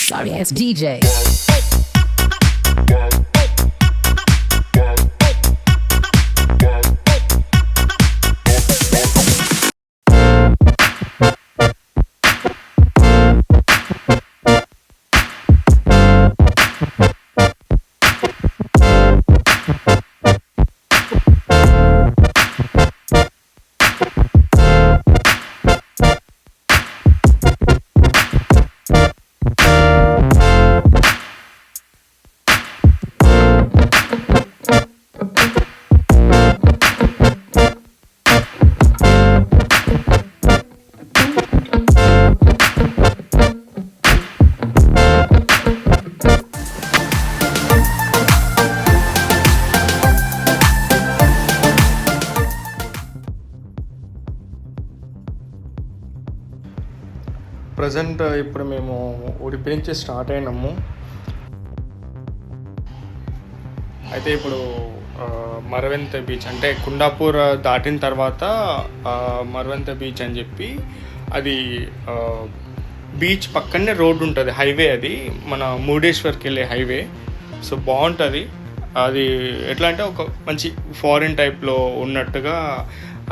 Sorry ass DJ. Present ఇప్పుడు మేము ఉడిపి నుంచి స్టార్ట్ అయినాము. అయితే ఇప్పుడు మరవంతె బీచ్ అంటే కుండాపూర్ దాటిన తర్వాత మరవంతె బీచ్ అని చెప్పి అది బీచ్ పక్కనే రోడ్డు ఉంటుంది, హైవే అది మన మురుడేశ్వర్కి వెళ్ళే హైవే. సో బాగుంటుంది అది. ఎట్లా అంటే ఒక మంచి ఫారిన్ టైప్లో ఉన్నట్టుగా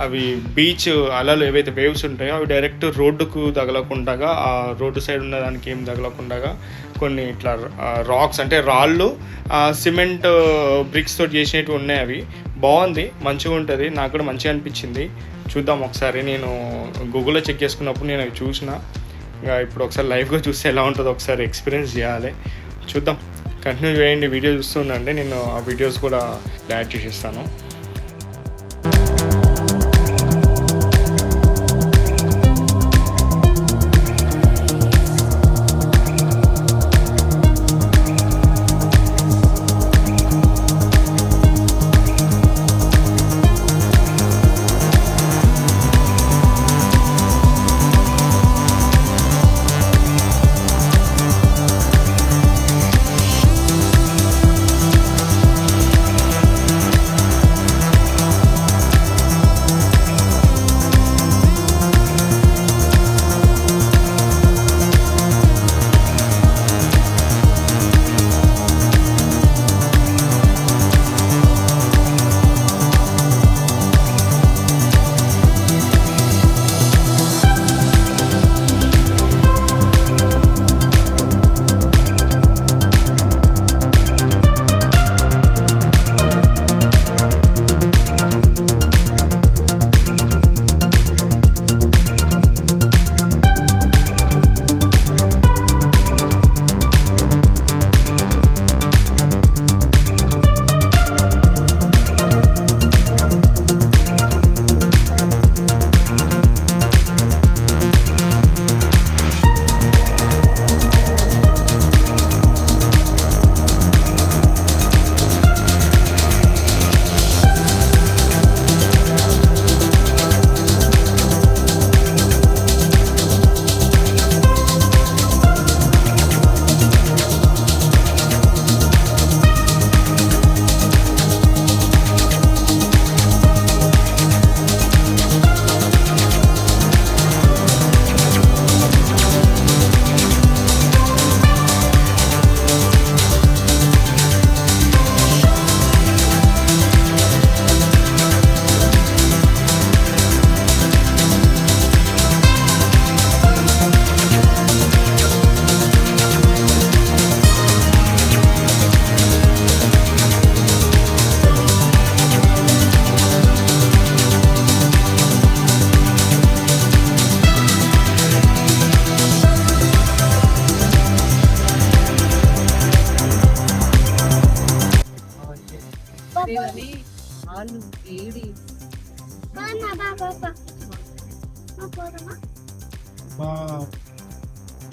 అవి బీచ్ అలలు ఏవైతే వేవ్స్ ఉంటాయో అవి డైరెక్ట్ రోడ్డుకు తగలకుండా, ఆ రోడ్డు సైడ్ ఉన్న దానికి ఏం తగలకుండా కొన్ని ఇట్లా రాక్స్ అంటే రాళ్ళు సిమెంట్ బ్రిక్స్ తోటి చేసినవి ఉన్నాయి. అవి బాగుంది, మంచిగా ఉంటుంది. నాకు కూడా మంచిగా అనిపించింది. చూద్దాం ఒకసారి. నేను గూగుల్లో చెక్ చేసుకున్నప్పుడు నేను అవి చూసిన. ఇప్పుడు ఒకసారి లైవ్గా చూస్తే ఎలా ఉంటుందో ఒకసారి ఎక్స్పీరియన్స్ చేయాలి. చూద్దాం, కంటిన్యూ చేయండి, వీడియో చూస్తుండండి. నేను ఆ వీడియోస్ కూడా యాడ్ చేసేస్తాను.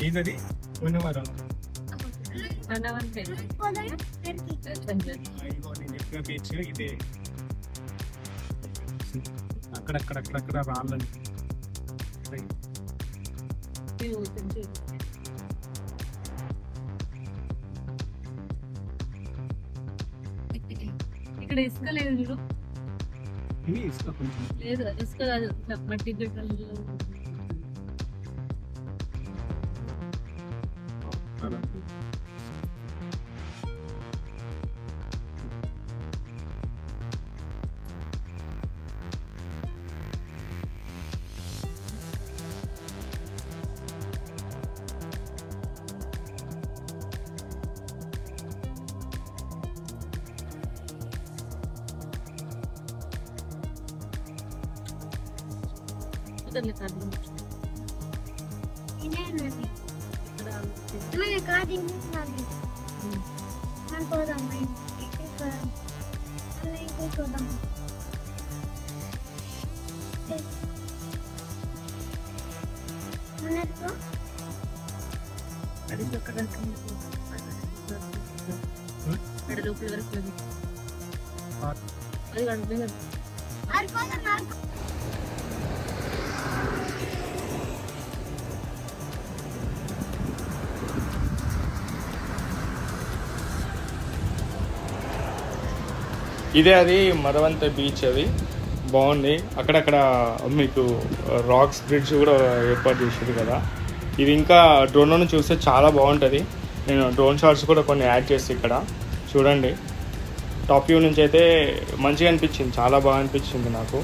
ఏంటది ఉన్నవారం బీచ్ ఇదే. అక్కడక్కడక్కడక్కడ రాళ్ళని ఇక్కడ ఇసుక లేదు చూడు. ఇసుక కొంచెం లేదు, ఇసుక కాదు, మట్టి గడ్డలు. ఇతరులే కాదు. అది అక్కడ లోపల వరకు అది కడుతుంది. ఇదే అది మరవంత బీచ్. అది బాగుంది. అక్కడక్కడ మీకు రాక్స్ బ్రిడ్జ్ కూడా ఏర్పాటు చేసారు కదా. ఇది ఇంకా డ్రోన్లో చూస్తే చాలా బాగుంటుంది. నేను డ్రోన్ షాట్స్ కూడా కొన్ని యాడ్ చేసి ఇక్కడ చూడండి. టాప్ వ్యూ నుంచి అయితే మంచిగా అనిపించింది, చాలా బాగా అనిపించింది నాకు.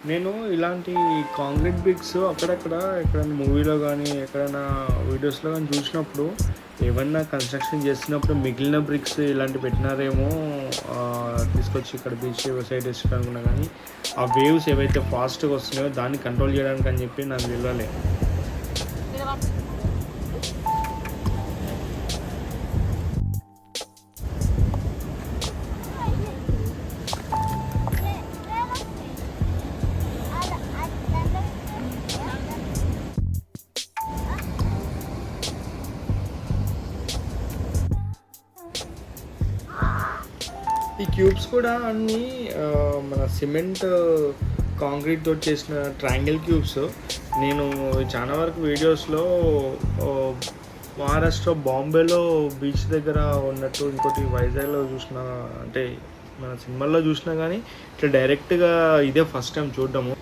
నేను ఇలాంటి కాంక్రీట్ బ్రిక్స్ అక్కడక్కడ ఎక్కడైనా మూవీలో కానీ ఎక్కడైనా వీడియోస్లో కానీ చూసినప్పుడు ఏమన్నా కన్స్ట్రక్షన్ చేస్తున్నప్పుడు మిగిలిన బ్రిక్స్ ఇలాంటి పెట్టినారేమో తీసుకొచ్చి ఇక్కడ బీచ్ సైడ్ వేసుకోవడానికి అనుకున్నా, కానీ ఆ వేవ్స్ ఏవైతే ఫాస్ట్గా వస్తున్నాయో దాన్ని కంట్రోల్ చేయడానికి అని చెప్పి నాకు తెలియలే. ఈ క్యూబ్స్ కూడా అన్నీ మన సిమెంట్ కాంక్రీట్ తోటి చేసిన ట్రయాంగిల్ క్యూబ్స్. నేను చాలా వరకు వీడియోస్లో మహారాష్ట్ర బాంబేలో బీచ్ దగ్గర ఉన్నట్టు, ఇంకోటి వైజాగ్లో చూసిన, అంటే మన సినిమాల్లో చూసినా కానీ ఇట్లా డైరెక్ట్గా ఇదే ఫస్ట్ టైం చూడడము.